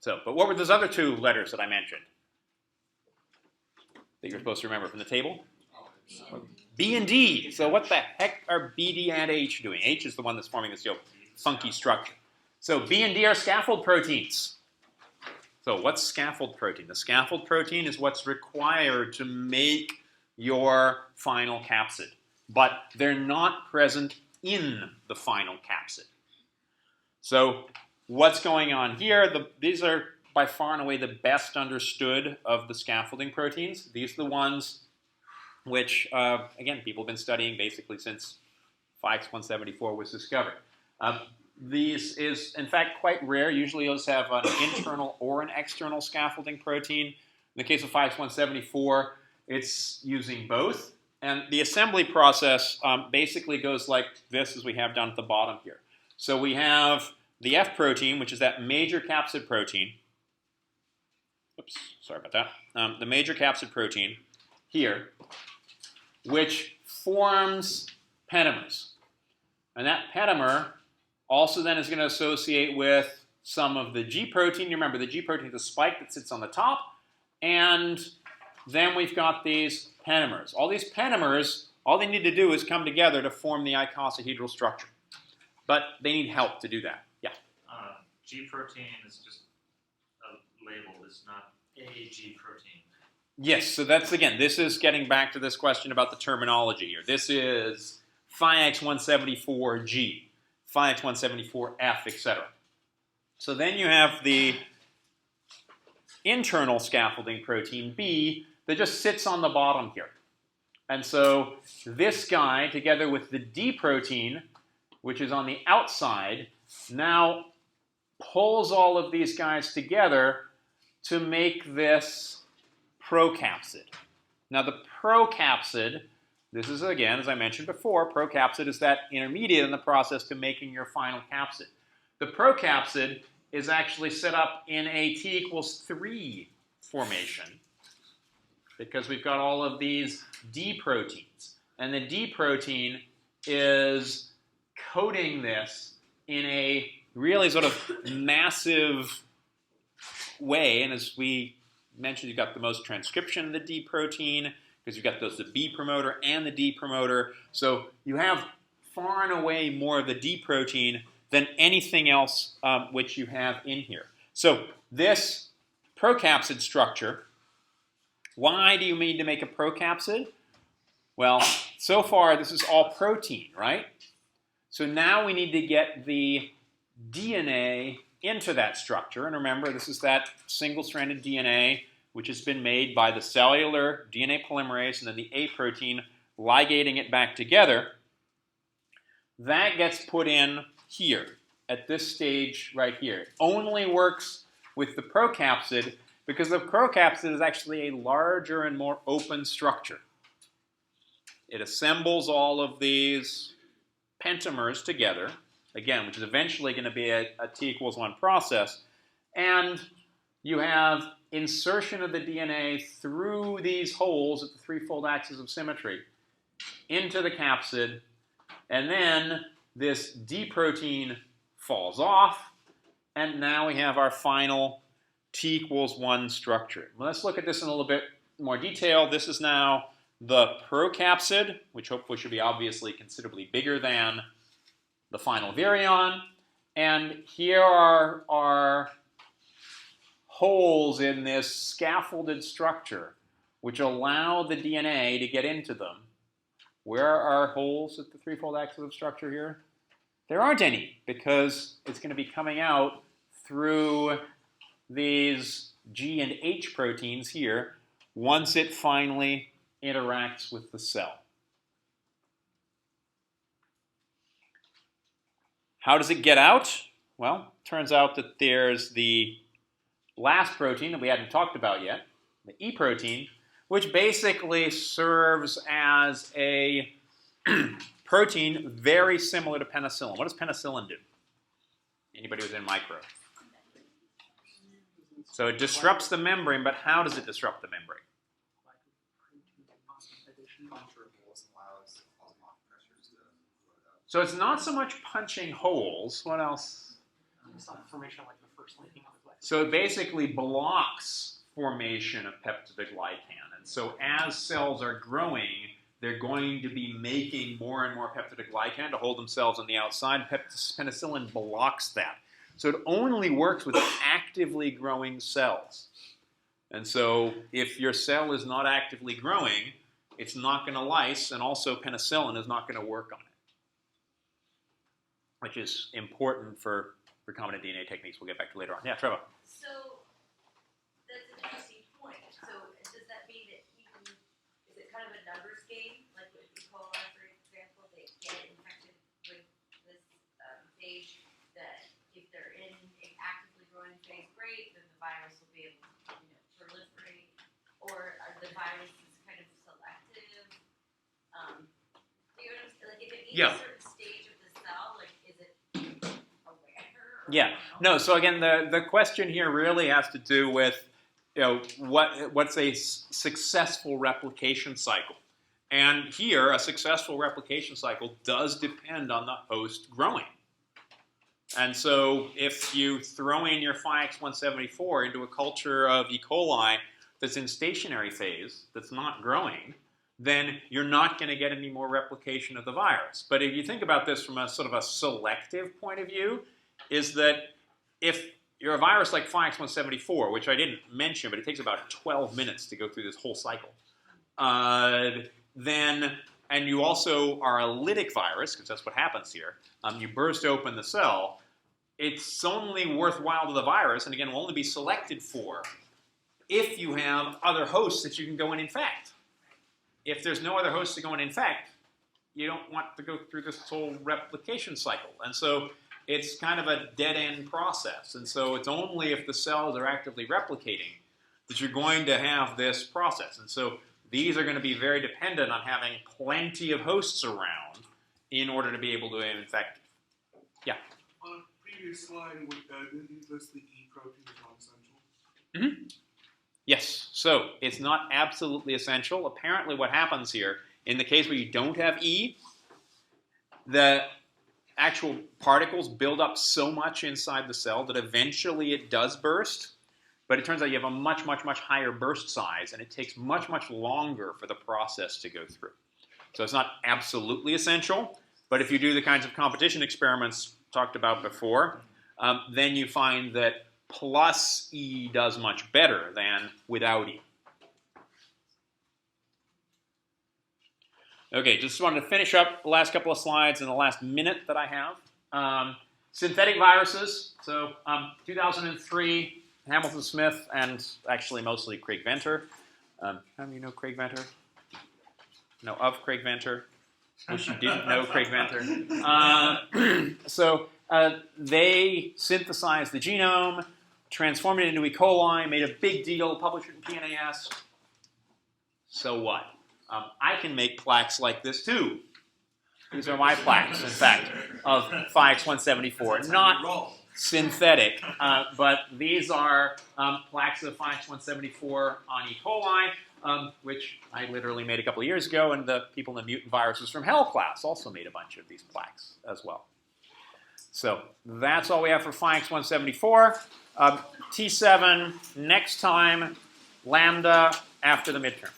So, but what were those other two letters that I mentioned that you're supposed to remember from the table? B and D. So what the heck are B, D, and H doing? H is the one that's forming this funky structure. So B and D are scaffold proteins. So what's scaffold protein? The scaffold protein is what's required to make your final capsid. But they're not present in the final capsid. So what's going on here? These are by far and away the best understood of the scaffolding proteins. These are the ones which, again, people have been studying basically since 5X174 was discovered. These is, in fact, quite rare. Usually you'll just have an internal or an external scaffolding protein. In the case of 5X174, it's using both. And the assembly process basically goes like this, as we have down at the bottom here. So we have the F protein, which is that major capsid protein. Oops, sorry about that. The major capsid protein here, which forms pentamers. And that pentamer also then is going to associate with some of the G protein. You remember the G protein is the spike that sits on the top. And then we've got these pentamers. All these pentamers, all they need to do is come together to form the icosahedral structure. But they need help to do that. Yeah? G protein is just a label. It's not a G protein. Yes, so that's, again, this is getting back to this question about the terminology here. This is 5X174G, 5X174F, etc. So then you have the internal scaffolding protein, B, that just sits on the bottom here. And so this guy, together with the D protein, which is on the outside, now pulls all of these guys together to make this procapsid. Now the procapsid, this is again, as I mentioned before, procapsid is that intermediate in the process to making your final capsid. The procapsid is actually set up in a T=3 formation because we've got all of these D proteins. And the D protein is coating this in a really sort of massive way. And as we mentioned, you've got the most transcription of the D protein because you've got the B promoter and the D promoter. So you have far and away more of the D protein than anything else which you have in here. So this procapsid structure, why do you need to make a procapsid? Well, so far this is all protein, right? So now we need to get the DNA into that structure. And remember, this is that single-stranded DNA which has been made by the cellular DNA polymerase and then the A protein ligating it back together. That gets put in here at this stage right here. It only works with the procapsid because the procapsid is actually a larger and more open structure. It assembles all of these pentamers together, again, which is eventually going to be a T=1 process, and you have insertion of the DNA through these holes at the threefold axis of symmetry into the capsid, and then this D protein falls off, and now we have our final T=1 structure. Well, let's look at this in a little bit more detail. This is now the procapsid, which hopefully should be obviously considerably bigger than the final virion. And here are our holes in this scaffolded structure, which allow the DNA to get into them. Where are our holes at the threefold axis of structure here? There aren't any, because it's going to be coming out through these G and H proteins here once it finally interacts with the cell. How does it get out? Well, it turns out that there's the last protein that we hadn't talked about yet, the E protein, which basically serves as a protein very similar to penicillin. What does penicillin do? Anybody who's in micro? So it disrupts the membrane, but how does it disrupt the membrane? So it's not so much punching holes. What else? It's not formation like the first linking of the glycan. So it basically blocks formation of peptidoglycan. And so as cells are growing, they're going to be making more and more peptidoglycan to hold themselves on the outside. Penicillin blocks that. So it only works with actively growing cells. And so if your cell is not actively growing, it's not going to lyse, and also penicillin is not going to work on it, which is important for recombinant DNA techniques we'll get back to later on. Yeah, Trevor. So that's an interesting point. So does that mean that you can, is it kind of a numbers game? Like with E. coli, for example, they get infected with this phage that if they're in an actively growing phase, great, then the virus will be able to, proliferate. Or are the viruses kind of selective? Like if it meets a certain stage of the cell, like is it aware? Yeah. No. So again, the question here really has to do with what's a successful replication cycle, and here a successful replication cycle does depend on the host growing. And so if you throw in your Phi-X174 into a culture of E. coli that's in stationary phase, that's not growing, then you're not going to get any more replication of the virus. But if you think about this from a sort of a selective point of view, is that if you're a virus like Phi-X174, which I didn't mention, but it takes about 12 minutes to go through this whole cycle, and you also are a lytic virus, because that's what happens here, you burst open the cell, it's only worthwhile to the virus, and again, will only be selected for if you have other hosts that you can go and infect. If there's no other hosts to go and infect, you don't want to go through this whole replication cycle. And so it's kind of a dead-end process. And so it's only if the cells are actively replicating that you're going to have this process. And so these are going to be very dependent on having plenty of hosts around in order to be able to infect. Yeah? On a previous slide, didn't you list the E protein as non-essential? Mm-hmm. Yes. So it's not absolutely essential. Apparently what happens here, in the case where you don't have E, the actual particles build up so much inside the cell that eventually it does burst. But it turns out you have a much, much, much higher burst size, and it takes much, much longer for the process to go through. So it's not absolutely essential, but if you do the kinds of competition experiments talked about before, then you find that plus E does much better than without E. Okay, just wanted to finish up the last couple of slides in the last minute that I have. Synthetic viruses. So 2003, Hamilton Smith, and actually mostly Craig Venter. How do you know Craig Venter? Know of Craig Venter? Wish you didn't know Craig Venter. They synthesized the genome, transformed it into E. coli, made a big deal, published it in PNAS. So what? I can make plaques like this too. These are my plaques, in fact, of Phi-X174. Not synthetic, but these are plaques of Phi-X174 on E. coli, which I literally made a couple of years ago, and the people in the mutant viruses from hell class also made a bunch of these plaques as well. So that's all we have for Phi-X174. T7 next time, lambda after the midterm.